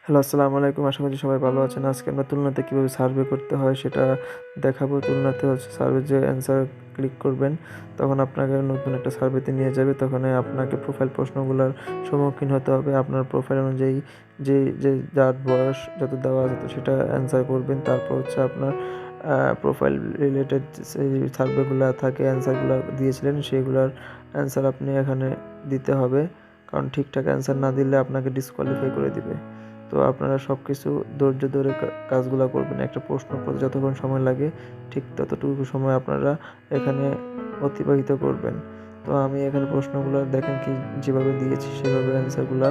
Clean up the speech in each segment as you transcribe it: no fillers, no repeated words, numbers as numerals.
Hello, আসসালামু আলাইকুম। আশা করি সবাই ভালো আছেন। আজকে আমরা তুলনাতে কীভাবে সার্ভে করতে হয় সেটা দেখাবো। তুলনাতে হচ্ছে সার্ভের যে অ্যান্সার ক্লিক করবেন, তখন আপনাকে নতুন একটা সার্ভেতে নিয়ে যাবে। তখন আপনাকে প্রোফাইল প্রশ্নগুলোর সম্মুখীন হতে হবে। আপনার প্রোফাইল অনুযায়ী যে যার বয়স যত দেওয়া আছে তো সেটা অ্যান্সার করবেন। তারপর হচ্ছে আপনার প্রোফাইল রিলেটেড যে সার্ভেগুলো থাকে, অ্যান্সারগুলো দিয়েছিলেন সেগুলোর অ্যান্সার আপনি এখানে দিতে হবে। কারণ ঠিকঠাক অ্যান্সার না দিলে আপনাকে ডিসকোয়ালিফাই করে দিবে। তো আপনারা সব কিছু ধৈর্য ধরে কাজগুলো করবেন। একটা প্রশ্ন করতে যতক্ষণ সময় লাগে ঠিক ততটুকু সময় আপনারা এখানে অতিবাহিত করবেন। তো আমি এখানে প্রশ্নগুলো দেখেন কি যেভাবে দিয়েছি সেভাবে অ্যান্সারগুলো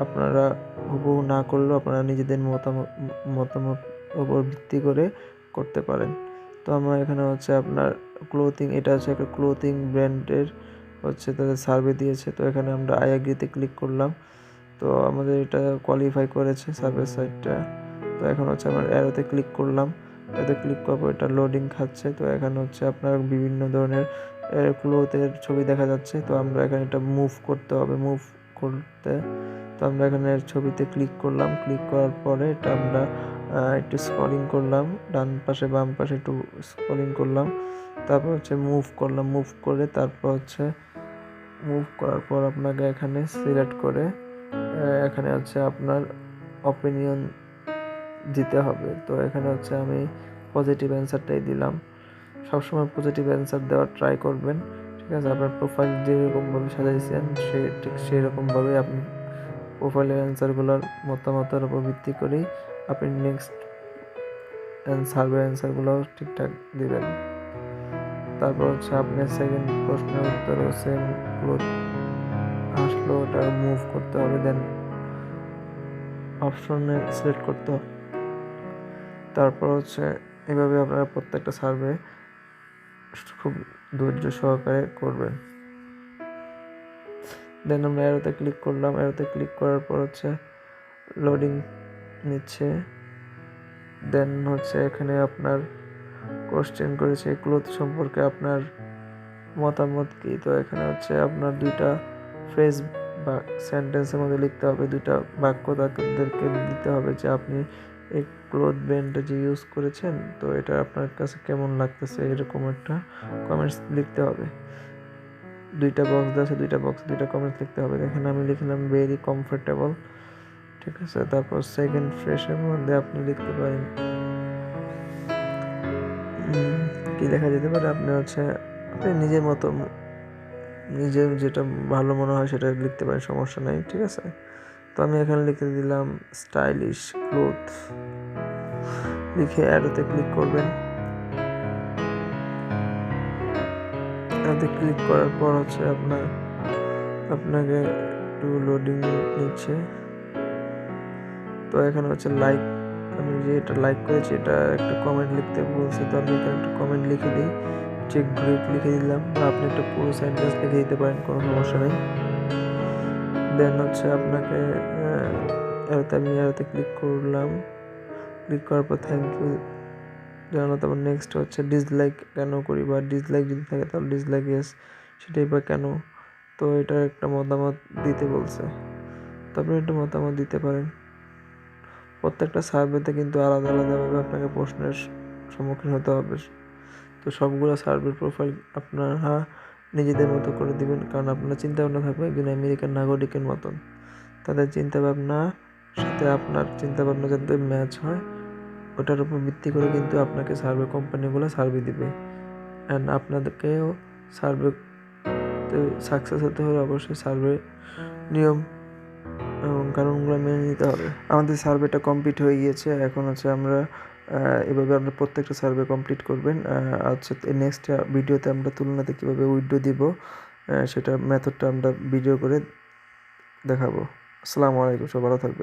আপনারা হুবহু না করলেও আপনারা নিজেদের মতামত উপর ভিত্তি করে করতে পারেন। তো আমার এখানে হচ্ছে আপনার ক্লোথিং, এটা হচ্ছে একটা ক্লোথিং ব্র্যান্ডের হচ্ছে তাদের সার্ভে দিয়েছে। তো এখানে আমরা আই এগ্রিতে ক্লিক করলাম। তো আমাদের এটা কোয়ালিফাই করেছে সার্ভে সাইটটা। তো এখন হচ্ছে আমরা অ্যারোতে ক্লিক করলাম। অ্যারোতে ক্লিক করার পর এটা লোডিং খাচ্ছে। তো এখানে হচ্ছে আপনার বিভিন্ন ধরনের ক্লোথের ছবি দেখা যাচ্ছে। তো আমরা এখানে এটা মুভ করতে হবে। মুভ করতে তো আমরা এখানে ছবিতে ক্লিক করলাম। ক্লিক করার পরে এটা আমরা একটু স্ক্রলিং করলাম, ডান পাশে বাম পাশে একটু স্ক্রলিং করলাম। তারপর হচ্ছে মুভ করলাম। মুভ করে তারপর হচ্ছে মুভ করার পর আপনাকে এখানে সিলেক্ট করে এখানে হচ্ছে আপনার অপিনিয়ন দিতে হবে। তো এখানে হচ্ছে আমি পজিটিভ অ্যান্সারটাই দিলাম। সবসময় পজিটিভ অ্যান্সার দেওয়ার ট্রাই করবেন, ঠিক আছে? আপনার প্রোফাইল যেরকমভাবে সাজাইছেন ঠিক সেই রকমভাবে আপনি প্রোফাইলের অ্যান্সারগুলোর মতামতের উপর ভিত্তি করেই আপনি নেক্সট সার্ভে অ্যান্সারগুলো ঠিকঠাক দিবেন। তারপর হচ্ছে আপনার সেকেন্ড প্রশ্নের উত্তরও সেম ক্লোথ আসলো, ওটা মুভ করতে হবে, দেন অপশনে সিলেক্ট করতে হবে। তারপর হচ্ছে এভাবে আপনারা প্রত্যেকটা সার্ভে খুব ধৈর্য সহকারে করবেন। দেন আমরা অ্যারোতে ক্লিক করলাম। অ্যারোতে ক্লিক করার পর হচ্ছে লোডিং নিচ্ছে। দেন হচ্ছে এখানে আপনার কোশ্চেন করেছে ক্লোথ সম্পর্কে আপনার মতামত কি। তো এখানে হচ্ছে আপনার দুইটা ফ্রেজ বা সেন্টেন্সের মধ্যে লিখতে হবে, দুইটা বাক্য তাদেরকে দিতে হবে যে আপনি এই ক্লোথ ব্র্যান্ডটা যে ইউজ করেছেন তো এটা আপনার কাছে কেমন লাগতেছে, এরকম একটা কমেন্টস লিখতে হবে। দুইটা বক্স দেওয়া আছে, দুইটা কমেন্টস লিখতে হবে। এখানে আমি লিখলাম ভেরি কমফোর্টেবল, ঠিক আছে? তারপর সেকেন্ড ফ্রেশের মধ্যে আপনি লিখতে পারেন কি লেখা যেতে পারে, আপনি হচ্ছে আপনি নিজের মতো নিজের যেটা ভালো মনে হয় সেটা লিখতে পারেন, সমস্যা নাই, ঠিক আছে? তো আমি এখানে লিখে দিলাম স্টাইলিশ ক্লোথ। লিখে অ্যাডোতে ক্লিক করবেন। অ্যাডোতে ক্লিক করার পর হচ্ছে আপনাকে একটু লোডিং নিচ্ছে। তো এখানে হচ্ছে লাইক, আমি যে এটা লাইক করেছি এটা একটা কমেন্ট লিখতে বলছে। তো আমি এখানে একটা কমেন্ট লিখে দিই, চেক গ্রেট লিখে দিলাম, বা আপনি একটা পুরো সেন্টেন্স লিখে দিতে পারেন, কোনো সমস্যা নেই। দেন হচ্ছে আপনাকে আমি এতে ক্লিক করলাম। ক্লিক করার পর থ্যাংক ইউ জানানো। তারপর নেক্সট হচ্ছে ডিসলাইক কেন করি, বা ডিসলাইক যদি থাকে তাহলে ডিসলাইক ইয়েস সেটাই বা কেন। তো এটা একটা মতামত দিতে বলছে, তো আপনি একটা মতামত দিতে পারেন। প্রত্যেকটা সার্ভেতে কিন্তু আলাদা আলাদাভাবে আপনাকে প্রশ্নের সম্মুখীন হতে হবে। তো সবগুলো সার্ভের প্রোফাইল আপনারা নিজেদের মতো করে দিবেন, কারণ আপনার চিন্তাভাবনা থাকবে একজন আমেরিকান নাগরিকের মতন। তাদের চিন্তাভাবনার সাথে আপনার চিন্তাভাবনা যাতে ম্যাচ হয় ওটার উপর ভিত্তি করে কিন্তু আপনাকে সার্ভে কোম্পানিগুলো সার্ভে দিবে। অ্যান্ড আপনাদেরকেও সার্ভেতে সাকসেস হতে হলে অবশ্যই সার্ভে নিয়ম এবং কারণগুলো মেনে নিতে হবে। আমাদের সার্ভেটা কমপ্লিট হয়ে গিয়েছে। এখন হচ্ছে আমরা এভাবে আমরা প্রত্যেকটা সার্ভে কমপ্লিট করবেন। আচ্ছা, নেক্সট ভিডিওতে আমরা তুলনাতে কীভাবে উইথড্র দিব সেটা মেথডটা আমরা ভিডিও করে দেখাবো। আসসালামু আলাইকুম, সব ভালো থাকবেন।